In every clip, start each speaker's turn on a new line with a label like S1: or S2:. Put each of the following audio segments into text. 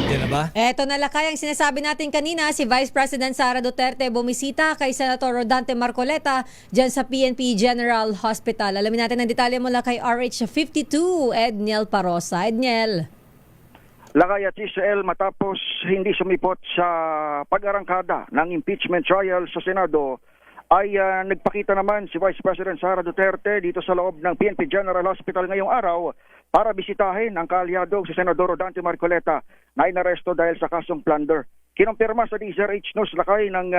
S1: Nandiyan na ba?
S2: Eto na lakay ang sinasabi natin kanina, si Vice President Sara Duterte bumisita kay Senator Rodante Marcoleta dyan sa PNP General Hospital. Alamin natin ang detalye mula kay RH52, Edniel Parosa. Edniel.
S3: Lakay at Israel matapos hindi sumipot sa pag-arangkada ng impeachment trial sa Senado ay nagpakita naman si Vice President Sara Duterte dito sa loob ng PNP General Hospital ngayong araw para bisitahin ang kaalyado si Senador Rodante Marcoleta na inaresto dahil sa kasong plunder. Kinumpirma sa DZRH News lakay ng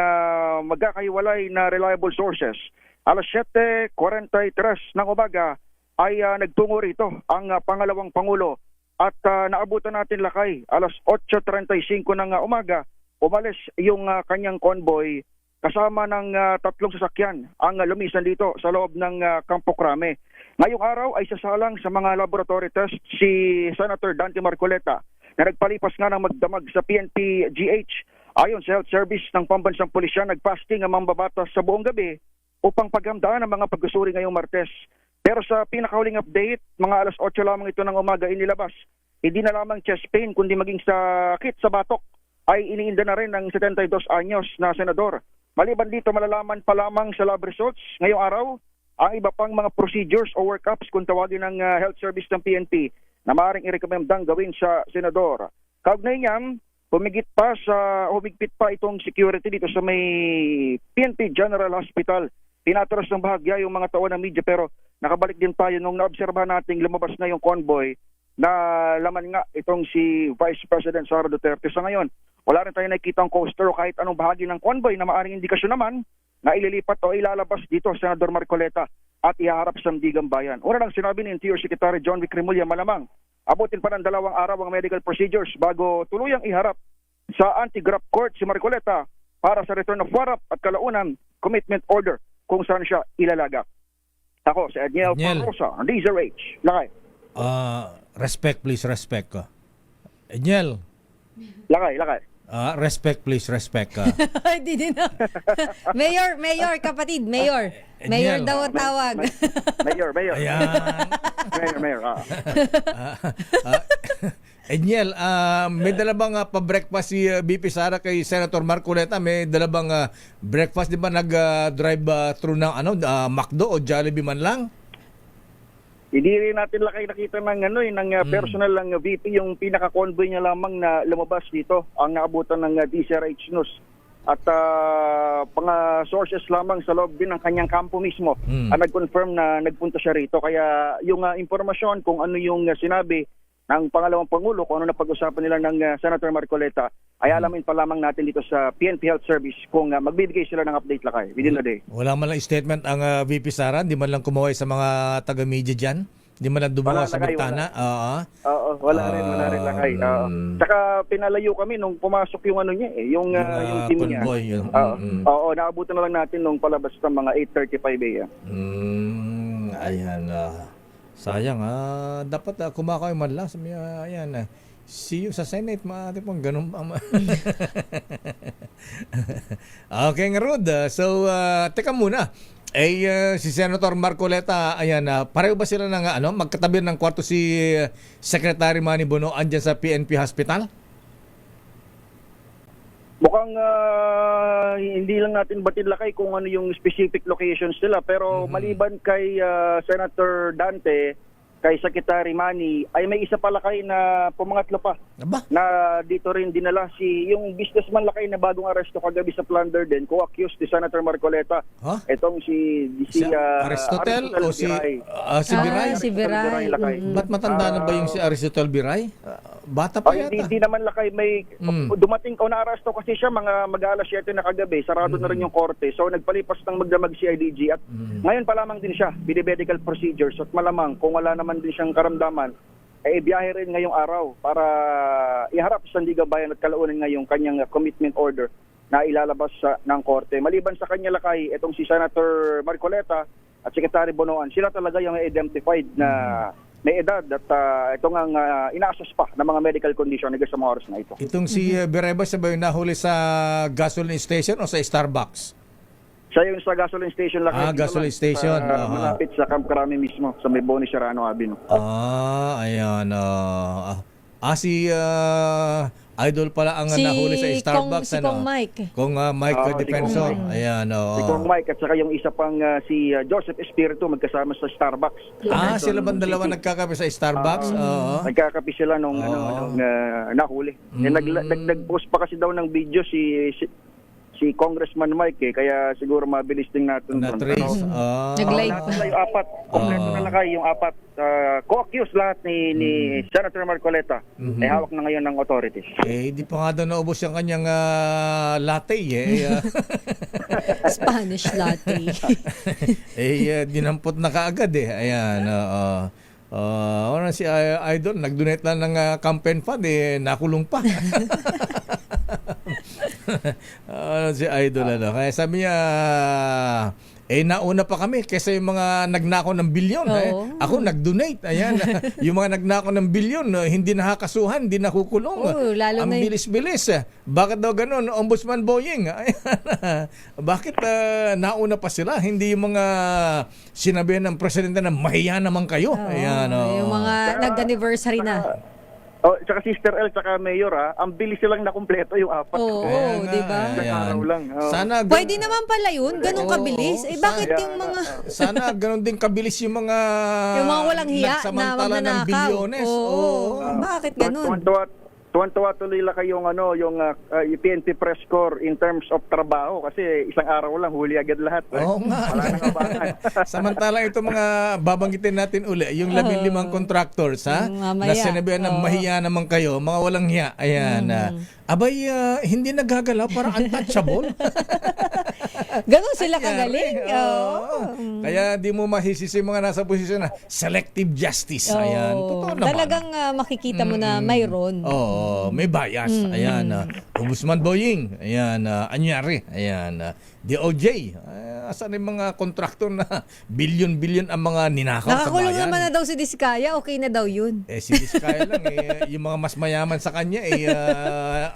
S3: magkakahiwalay na reliable sources. Alas 7:43 ng umaga ay nagtungo rito ang pangalawang Pangulo at naabutan natin lakay alas 8:35 ng umaga. Umalis yung kanyang convoy kasama ng tatlong sasakyan ang lumisan dito sa loob ng Campo Crame. Ngayong araw ay sasalang sa mga laboratory test si Senator Dante Marcoleta na nagpalipas nga ng magdamag sa PNP GH. Ayon sa Health Service ng Pambansang Pulisya, nagpasting ang mambabatas sa buong gabi upang paghandaan ang mga pagsusuri ngayong Martes. Pero sa pinakahuling update, mga alas 8 lamang ito ng umaga inilabas. Hindi na lamang chest pain kundi maging sakit sa batok ay iniinda na rin ng 72 anyos na senador. Maliban dito, malalaman pa lamang sa lab results ngayong araw ang iba pang mga procedures o workups kung tawagin ng health service ng PNP na maaaring irekomendang gawin sa senador. Kaugnay niyan, humigpit pa itong security dito sa may PNP General Hospital. Tinatras ng bahagya yung mga tao ng media pero nakabalik din tayo nung naobserbahan nating lumabas na yung convoy na laman nga itong si Vice President Sara Duterte. Sa ngayon, wala rin tayo nakikita ang coaster o kahit anong bahagi ng convoy na maaaring indikasyon naman na ililipat o ilalabas dito Senador Marcoleta at ihaharap sa Sandigan Bayan. Una lang sinabi ni Interior Secretary John Vic Remulla, malamang abutin pa ng 2 araw ang medical procedures bago tuluyang iharap sa anti-graft court si Marcoleta para sa return of warrant at kalaunan commitment order kung saan siya ilalagak. Ako si Edniel Parosa, DZRH. Lakay.
S1: Respect please, respect ka. Edniel.
S3: Lakay.
S1: Respect please, respect ka.
S2: Hindi din na. Mayor, kapatid, Mayor. Mayor daw ang tawag.
S3: Mayor.
S1: Ayan.
S3: Mayor.
S1: Edniel, may dala bang pa-breakfast si BP Sara kay Senator Marcoleta? May dala bang breakfast? Di ba nag-drive through ng McDo o Jollibee man lang?
S3: Hindi rin natin lakay nakita ng personal ng VP, yung pinaka-convoy niya lamang na lumabas dito ang naabutan ng DZRH News. At mga sources lamang sa loob din ng kanyang kampo mismo ang nag-confirm na nagpunta siya rito. Kaya yung impormasyon kung ano yung sinabi ng pangalawang Pangulo, kung ano na pag-usapan nila ng Senator Marcoleta, ay alamin pa lamang natin dito sa PNP Health Service kung magbibigay sila ng update lakay within the day.
S1: Wala man lang statement ang VP Sara? Hindi man lang kumuha sa mga taga-media dyan? Hindi man lang dumawa sa bintana?
S3: Oo, wala rin lakay. Tsaka pinalayo kami nung pumasok yung ano niya yung team niya. Oo, naabutan na lang natin nung palabas ng mga 8:35 a.m.
S1: Ayan. Sayang dapat kumakain man lang. Ayan. See you sa Senate, maaari pong ganun pa. Okay nga Rod. So, teka muna. Si Senator Marcoleta, ayan, pareho ba sila ng magkatabi ng kwarto si Secretary Manny Bono andyan sa PNP Hospital?
S3: Mukhang hindi lang natin batid lakay kung ano yung specific locations nila pero maliban kay Senator Dante, kay Secretary Manny, ay may isa pa lakay na pumangatlo pa.
S1: Aba?
S3: Na dito rin dinala yung businessman lakay na bagong aresto kagabi sa plunder din, co-accused ni Senator Marcoleta.
S1: Huh?
S3: Etong si
S1: Aristotle o si Biray?
S2: Si Biray.
S1: Ba't matanda na ba yung si Aristotle Biray? Bata pa yata.
S3: Hindi naman lakay may dumating o na-aresto kasi siya mga mag-alas 7 na kagabi, sarado na rin yung korte. So nagpalipas ng magdamag si IDG at ngayon pa lamang din siya, medical procedures at malamang kung wala naman din siyang karamdaman, biyahe rin ngayong araw para iharap sa Sandigan Bayan at kalaunan ngayong kanyang commitment order na ilalabas ng korte. Maliban sa kanya lakay, itong si Senator Marcoleta at Secretary Bonoan, sila talaga yung identified na may edad at ito nga inaasas pa ng mga medical condition hanggang sa mga oras na ito.
S1: Itong si Bereba siya ba yung nahuli sa gasoline station o sa Starbucks?
S3: Siya yung sa gasoline station lakay.
S1: Gasoline station.
S3: Malapit sa Camp Crame mismo, sa may Boni Serrano Avenue.
S1: Ayan. Si idol pala ang
S2: Si
S1: nahuli sa Starbucks.
S2: si Kong Mike.
S1: Kung Mike
S3: Si Kong
S1: Defensor.
S3: Mike.
S1: Ayan, oo.
S3: Si Kong Mike at saka yung isa pang si Joseph Espiritu magkasama sa Starbucks.
S1: Sila bang dalawa nagkakape sa Starbucks? Oo.
S3: Nagkakapi sila nung nahuli. Nag-post pa kasi daw ng video si Congressman Mike kaya siguro mabilis din natin.
S1: Na-trace.
S2: Nag-live.
S3: Lahat na yung apat. Kompleto na lakay yung apat. Co-accused lahat ni Senator Marcoleta. Ay hawak na ngayon ng authorities.
S1: Di pa nga daw naubos yung kanyang latte
S2: Spanish latte.
S1: Dinampot na kaagad Ayan, oo. Si Idol, nag-donate lang ng campaign fund, nakulong pa. Si Idol, Kaya sabi niya, nauna pa kami kaysa yung mga nagnako ng bilyon.
S2: Oo.
S1: Ako nag-donate. Ayan. Yung mga nagnako ng bilyon, hindi nakakasuhan, hindi nakukulong.
S2: Oo, lalo
S1: Ang
S2: na
S1: bilis-bilis. Bakit daw ganun? Ombudsman Boying. Ayan. Bakit nauna pa sila? Hindi yung mga sinabihan ng presidente na mahiya naman kayo. Ayan.
S2: Yung mga nag-anniversary na.
S3: Tsaka Sister L, tsaka Mayor, ang bilis silang nakumpleto yung apat.
S2: Oo, di ba?
S1: Ayan.
S3: Araw lang.
S1: Sana
S2: Pwede naman pala yun, ganun kabilis. Bakit yung mga
S1: sana ganun din kabilis yung mga
S2: walang hiya na
S1: nagsamantala ng
S2: magnanakaw?
S1: bilyones.
S2: Oo. Bakit ganun?
S3: Tuwan-tuwa tuloy lang kayong yung PNP press corps in terms of trabaho kasi isang araw lang huli agad lahat.
S1: Oo nga.
S3: Wala nang abangan.
S1: Samantala ito mga babanggitin natin uli, yung 15 contractors na
S2: mamaya.
S1: sinabihan na mahiya naman kayo, mga walang hiya. Ayan. Abay, hindi nagagalaw, parang untouchable.
S2: Ganun sila
S1: Nangyari.
S2: kagaling.
S1: Oo. Kaya di mo mahisisi yung mga nasa posisyon na selective justice. Ayan. Totoo naman.
S2: Talagang makikita mo na mayroon.
S1: Oo, may bias. Ayan. Ombudsman Boying. Ayan. Anyari. Ayan. DOJ. Asan yung mga kontraktor na bilyon-bilyon ang mga ninakaw sa
S2: Nakakulong
S1: bayan?
S2: naman na daw si Diskaya, okay na daw yun.
S1: Si Diskaya lang. Yung mga mas mayaman sa kanya,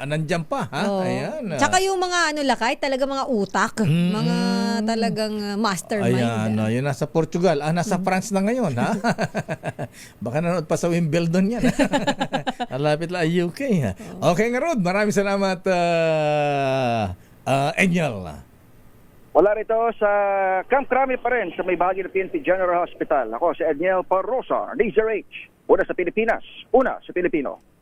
S1: nandyan pa. Ha?
S2: Oo.
S1: Ayan.
S2: Tsaka yung mga lakay, talaga mga utak. Mga talagang mastermind.
S1: Ayan, yun nasa Portugal. Nasa France na ngayon, ha? Baka nanood pa sa Wimbledon yan. Alapit lang UK. Ha? Okay nga, Rod. Maraming salamat, Enyal.
S3: Wala rito sa Camp Crame pa rin sa may bahagi ng PNP General Hospital. Ako si Edniel Parrosa, DZRH. Una sa Pilipinas, una sa Pilipino.